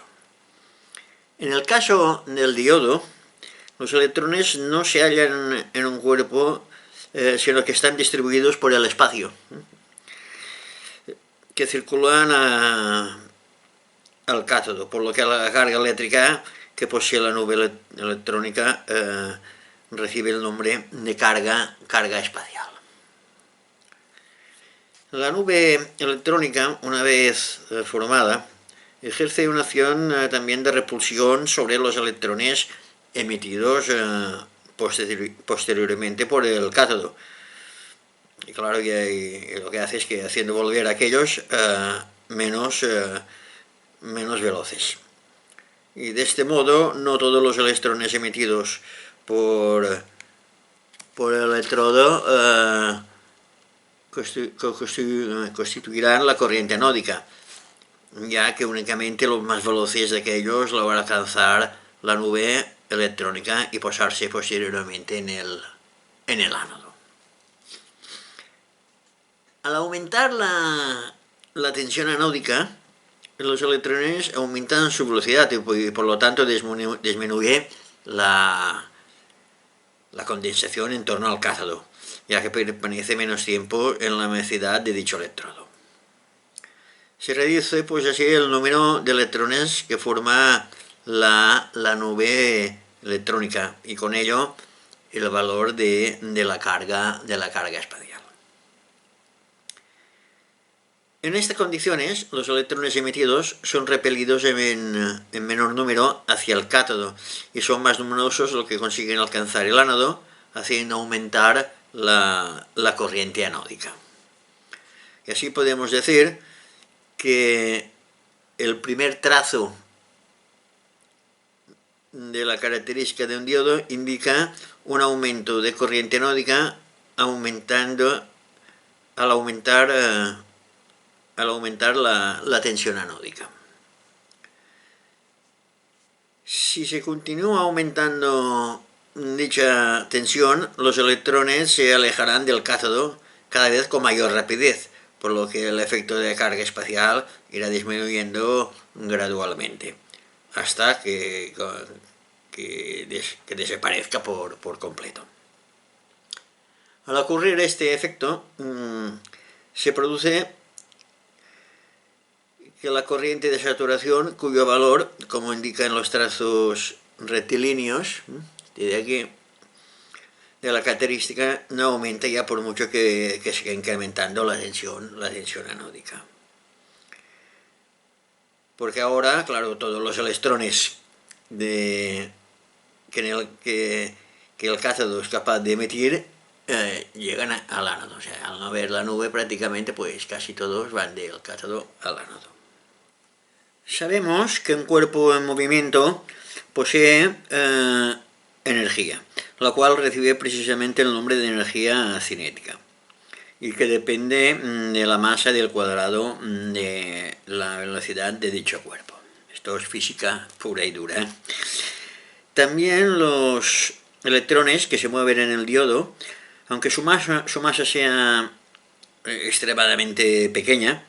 En el caso del diodo, los electrones no se hallan en un cuerpo, sino que están distribuidos por el espacio, que circulan al cátodo, por lo que la carga eléctrica que posee la nube electrónica recibe el nombre de carga espacial. La nube electrónica, una vez formada, ejerce una acción también de repulsión sobre los electrones emitidos posteriormente por el cátodo. Y claro, que lo que hace es que haciendo volver a aquellos menos veloces. Y de este modo, no todos los electrones emitidos por el electrodo constituirán la corriente anódica, ya que únicamente los más veloces de aquellos logran alcanzar la nube electrónica y posarse posteriormente en el ánodo. Al aumentar la tensión anódica, los electrones aumentan su velocidad y por lo tanto disminuye la condensación en torno al cátodo, ya que permanece menos tiempo en la mesidad de dicho electrodo. Se reduce pues así el número de electrones que forma la nube electrónica y con ello el valor de la carga espacial. En estas condiciones, los electrones emitidos son repelidos en menor número hacia el cátodo y son más numerosos los que consiguen alcanzar el ánodo, haciendo aumentar la corriente anódica. Y así podemos decir que el primer trazo de la característica de un diodo indica un aumento de corriente anódica al aumentar la tensión anódica. Si se continúa aumentando dicha tensión, los electrones se alejarán del cátodo cada vez con mayor rapidez, por lo que el efecto de carga espacial irá disminuyendo gradualmente, hasta que desaparezca por completo. Al ocurrir este efecto, se produce que la corriente de saturación, cuyo valor, como indican los trazos rectilíneos, de aquí, de la característica, no aumenta ya por mucho que siga incrementando la tensión anódica. Porque ahora, claro, todos los electrones que el cátodo es capaz de emitir llegan al ánodo. O sea, al no ver la nube prácticamente, pues casi todos van del cátodo al ánodo. Sabemos que un cuerpo en movimiento posee energía, la cual recibe precisamente el nombre de energía cinética y que depende de la masa del cuadrado de la velocidad de dicho cuerpo. Esto es física pura y dura. También los electrones que se mueven en el diodo, aunque su masa sea extremadamente pequeña,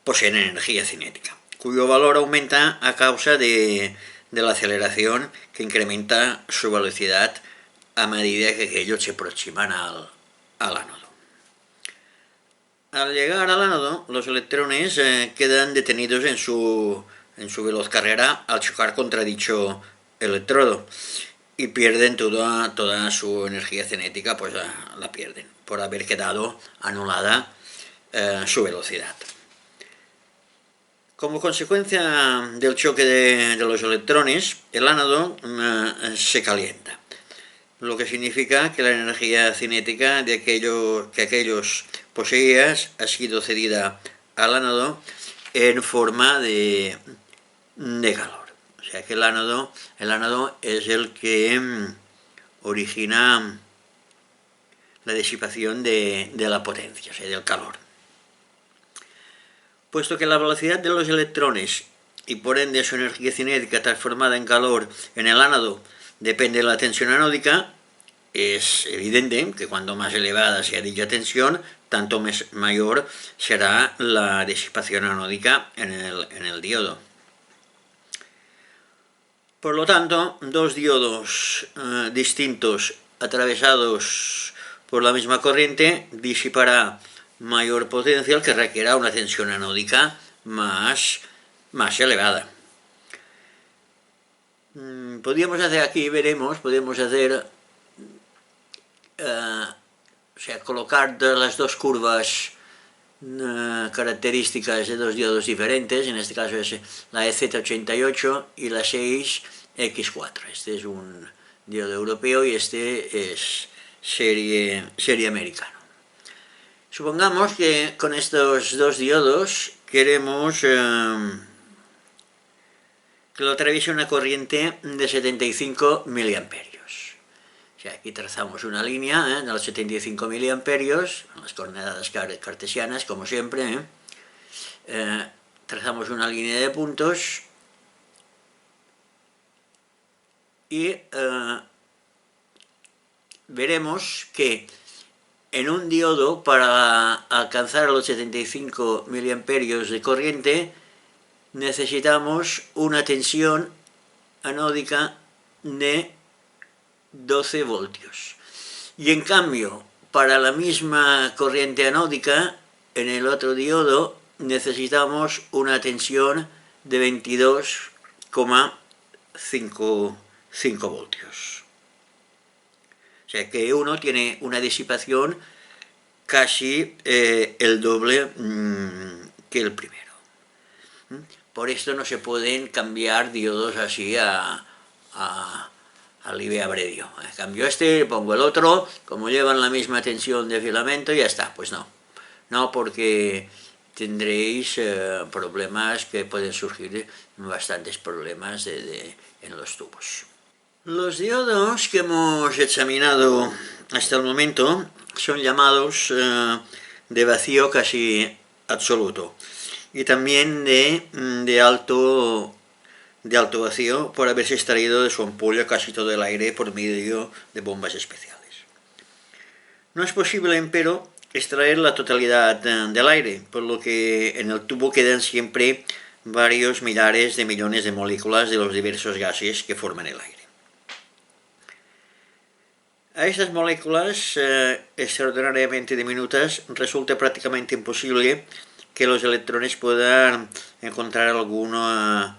poseen energía cinética, cuyo valor aumenta a causa de la aceleración que incrementa su velocidad a medida que ellos se aproximan al ánodo. Al llegar al ánodo, los electrones quedan detenidos en su veloz carrera al chocar contra dicho electrodo y pierden toda su energía cinética, pues la pierden por haber quedado anulada su velocidad. Como consecuencia del choque de los electrones, el ánodo se calienta, lo que significa que la energía cinética que aquellos poseían ha sido cedida al ánodo en forma de calor. O sea que el ánodo es el que origina la disipación de la potencia, o sea, del calor. Puesto que la velocidad de los electrones y por ende su energía cinética transformada en calor en el ánodo depende de la tensión anódica, es evidente que cuanto más elevada sea dicha tensión, tanto mayor será la disipación anódica en el diodo. Por lo tanto, dos diodos distintos atravesados por la misma corriente disipará mayor potencial que requiera una tensión anódica más elevada. Podríamos hacer aquí, veremos, podemos hacer, colocar las dos curvas características de dos diodos diferentes, en este caso es la EZ88 y la 6X4. Este es un diodo europeo y este es serie americano. Supongamos que con estos dos diodos queremos que lo atraviese una corriente de 75 miliamperios. O sea, aquí trazamos una línea de los 75 miliamperios, las coordenadas cartesianas, como siempre. Trazamos una línea de puntos y veremos que en un diodo, para alcanzar los 75 miliamperios de corriente, necesitamos una tensión anódica de 12 voltios. Y en cambio, para la misma corriente anódica, en el otro diodo necesitamos una tensión de 22,5 voltios. O sea que uno tiene una disipación casi el doble que el primero. Por esto no se pueden cambiar diodos así a libre albedrío. Cambio este, pongo el otro, como llevan la misma tensión de filamento, y ya está. Pues no. No, porque tendréis problemas que pueden surgir, bastantes problemas en los tubos. Los diodos que hemos examinado hasta el momento son llamados de vacío casi absoluto y también de alto vacío, por haberse extraído de su ampolla casi todo el aire por medio de bombas especiales. No es posible, empero, extraer la totalidad del aire, por lo que en el tubo quedan siempre varios millares de millones de moléculas de los diversos gases que forman el aire. A estas moléculas extraordinariamente diminutas resulta prácticamente imposible que los electrones puedan encontrar alguna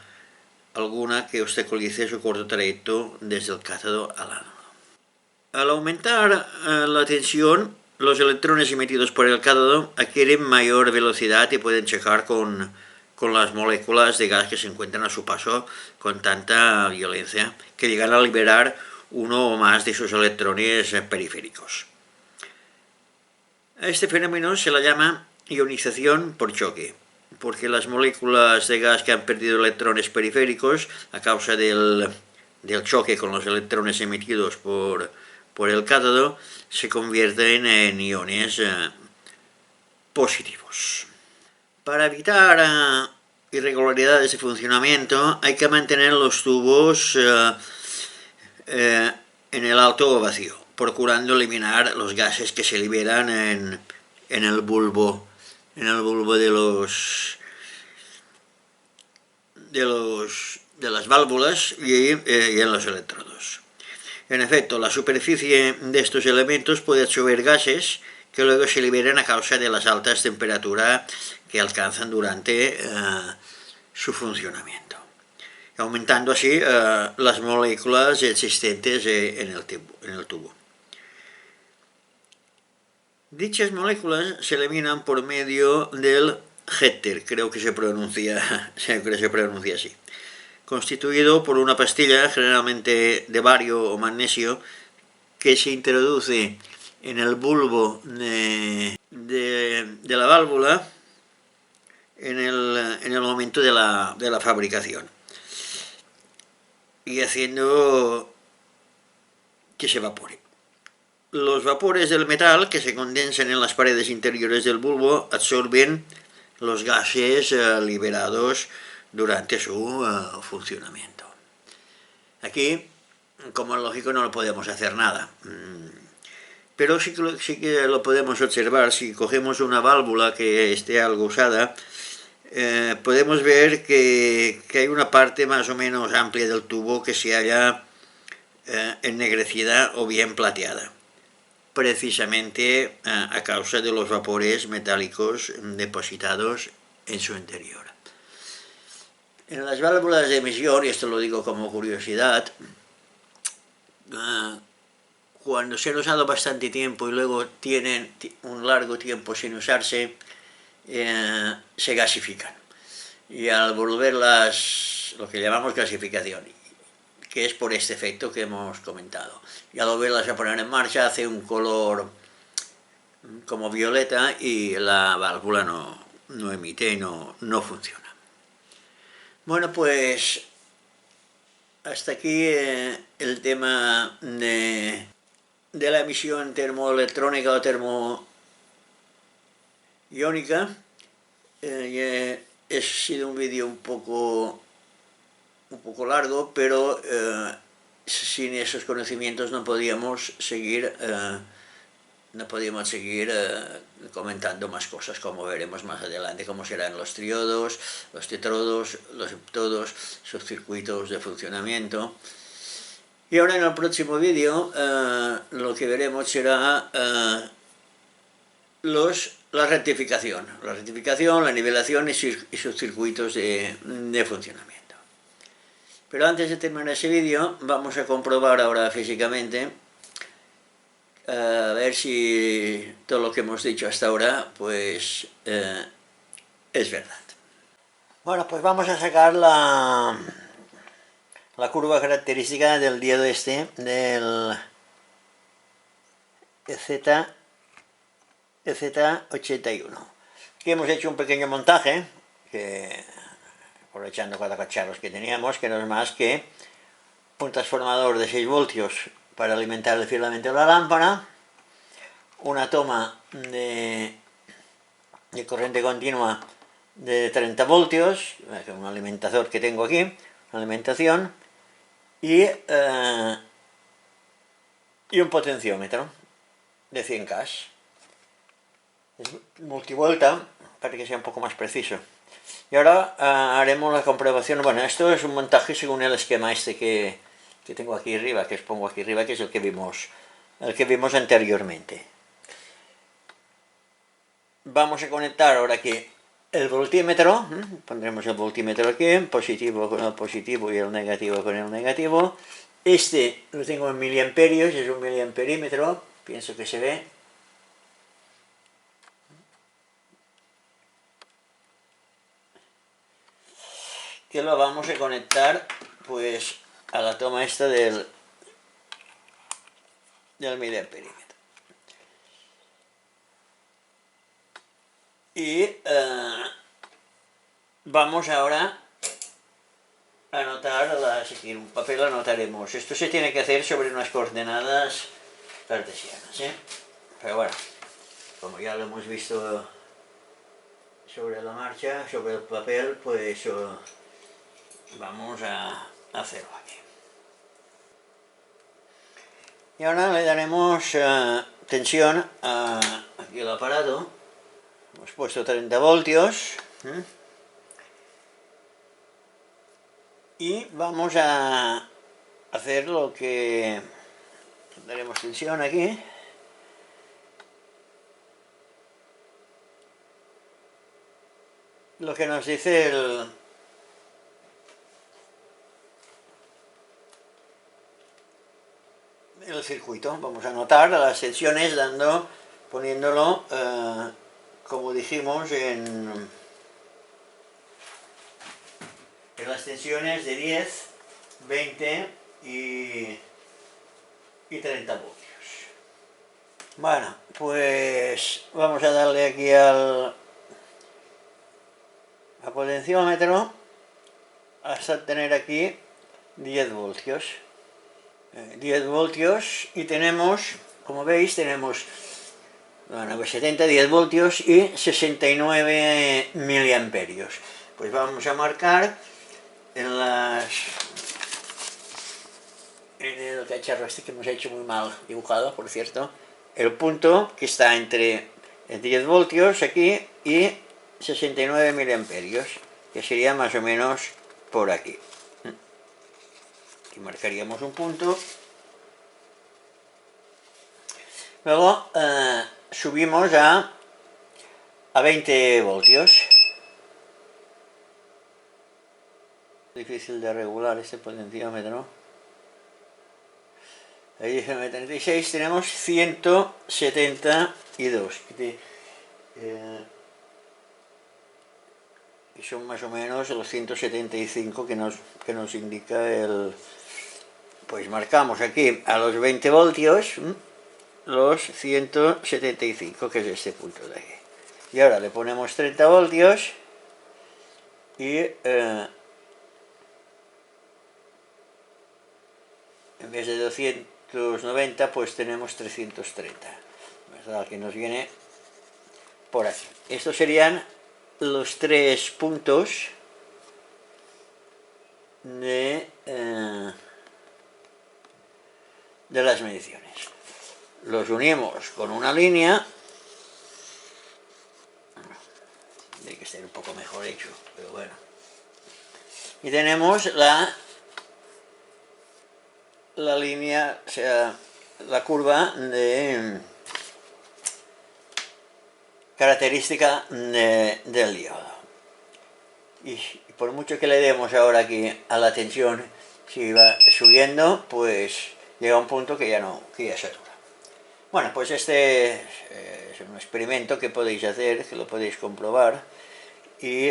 que obstaculice su corto trayecto desde el cátodo al ánodo. Al aumentar la tensión, los electrones emitidos por el cátodo adquieren mayor velocidad y pueden chocar con las moléculas de gas que se encuentran a su paso con tanta violencia que llegan a liberar uno o más de sus electrones periféricos. A este fenómeno se le llama ionización por choque, porque las moléculas de gas que han perdido electrones periféricos a causa del choque con los electrones emitidos por el cátodo se convierten en iones positivos. Para evitar irregularidades de funcionamiento hay que mantener los tubos en el alto vacío, procurando eliminar los gases que se liberan en el bulbo de las válvulas y en los electrodos. En efecto, la superficie de estos elementos puede absorber gases que luego se liberan a causa de las altas temperaturas que alcanzan durante su funcionamiento, aumentando así las moléculas existentes en el tubo. Dichas moléculas se eliminan por medio del éter, creo que se pronuncia así, constituido por una pastilla, generalmente de bario o magnesio, que se introduce en el bulbo de la válvula en el momento de la fabricación, y haciendo que se evapore. Los vapores del metal que se condensan en las paredes interiores del bulbo absorben los gases liberados durante su funcionamiento. Aquí, como es lógico, no podemos hacer nada. pero sí que lo podemos observar. Si cogemos una válvula que esté algo usada, podemos ver que hay una parte más o menos amplia del tubo que se halla ennegrecida o bien plateada, precisamente a causa de los vapores metálicos depositados en su interior. En las válvulas de emisión, y esto lo digo como curiosidad, cuando se han usado bastante tiempo y luego tienen un largo tiempo sin usarse, se gasifican. Y al volverlas, lo que llamamos gasificación, que es por este efecto que hemos comentado, y al volverlas a poner en marcha hace un color como violeta y la válvula no emite y no funciona. Bueno, pues hasta aquí el tema de la emisión termoelectrónica o termoiónica. Ha sido un vídeo un poco largo, pero sin esos conocimientos no podíamos seguir comentando más cosas, como veremos más adelante, cómo serán los triodos, los tetrodos, los heptodos, sus circuitos de funcionamiento. Y ahora en el próximo vídeo lo que veremos será la rectificación, la nivelación y sus circuitos de funcionamiento. Pero antes de terminar ese vídeo, vamos a comprobar ahora físicamente, a ver si todo lo que hemos dicho hasta ahora pues es verdad. Bueno, pues vamos a sacar la curva característica del diodo este, del EZ81. Aquí hemos hecho un pequeño montaje, aprovechando 4 cacharros que teníamos, que no es más que un transformador de 6 voltios para alimentar el filamento de la lámpara, una toma de corriente continua de 30 voltios, un alimentador que tengo aquí, una alimentación, y un potenciómetro de 100K. Es multivolta para que sea un poco más preciso. Y ahora haremos la comprobación. Bueno, esto es un montaje según el esquema este que tengo aquí arriba, que os pongo aquí arriba, que es el que vimos anteriormente. Vamos a conectar ahora aquí el voltímetro. Pondremos el voltímetro aquí, el positivo con el positivo y el negativo con el negativo. Este lo tengo en miliamperios, es un miliamperímetro, pienso que se ve. Que lo vamos a conectar pues a la toma esta del miliamperímetro. Y vamos ahora a anotar, si en un papel anotaremos. Esto se tiene que hacer sobre unas coordenadas cartesianas, pero bueno, como ya lo hemos visto sobre la marcha, sobre el papel, pues vamos a hacerlo aquí. Y ahora le daremos tensión aquí al aparato. Hemos puesto 30 voltios. Y vamos a hacer lo que... daremos tensión aquí. Lo que nos dice el circuito. Vamos a anotar las tensiones poniéndolo, como dijimos, en las tensiones de 10, 20 y 30 voltios. Bueno, pues vamos a darle aquí al potenciómetro hasta tener aquí 10 voltios. 10 voltios y tenemos, como veis, tenemos 70, 10 voltios y 69 miliamperios. Pues vamos a marcar en el cacharro este que hemos hecho muy mal dibujado, por cierto, el punto que está entre 10 voltios aquí y 69 miliamperios, que sería más o menos por aquí. Aquí marcaríamos un punto. Luego subimos a 20 voltios. Difícil de regular este potenciómetro. Ahí dice 36, tenemos 172. Y son más o menos los 175 que nos indica el... Pues marcamos aquí a los 20 voltios los 175, que es este punto de aquí. Y ahora le ponemos 30 voltios y en vez de 290 pues tenemos 330, ¿verdad? Que nos viene por aquí. Estos serían los 3 puntos de las mediciones. Los unimos con una línea. Tiene que ser un poco mejor hecho, pero bueno. Y tenemos la línea, o sea, la curva de característica del diodo. Y por mucho que le demos ahora aquí a la tensión, si va subiendo, pues llega un punto que ya satura. Bueno, pues este es un experimento que podéis hacer, que lo podéis comprobar. Y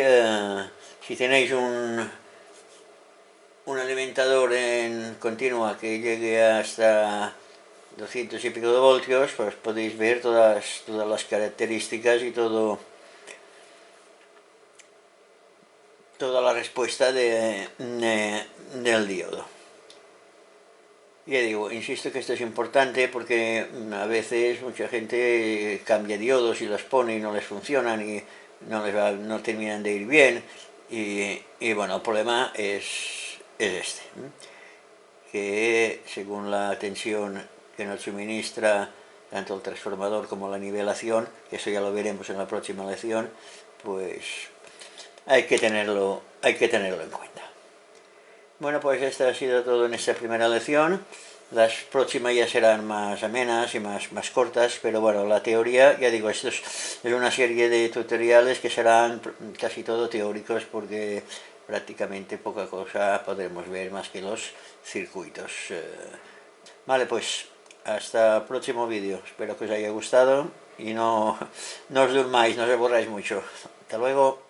si tenéis un alimentador en continua que llegue hasta 200 y pico de voltios, pues podéis ver todas las características y toda la respuesta del diodo. Ya digo, insisto que esto es importante porque a veces mucha gente cambia diodos y los pone y no les funcionan y no terminan de ir bien, y bueno, el problema es este, que según la tensión que nos suministra tanto el transformador como la nivelación, que eso ya lo veremos en la próxima lección, pues hay que tenerlo en cuenta. Bueno, pues esto ha sido todo en esta primera lección. Las próximas ya serán más amenas y más cortas, pero bueno, la teoría, ya digo, esto es una serie de tutoriales que serán casi todo teóricos, porque prácticamente poca cosa podremos ver más que los circuitos. Vale, pues hasta el próximo vídeo. Espero que os haya gustado y no os durmáis, no os aburráis mucho. Hasta luego.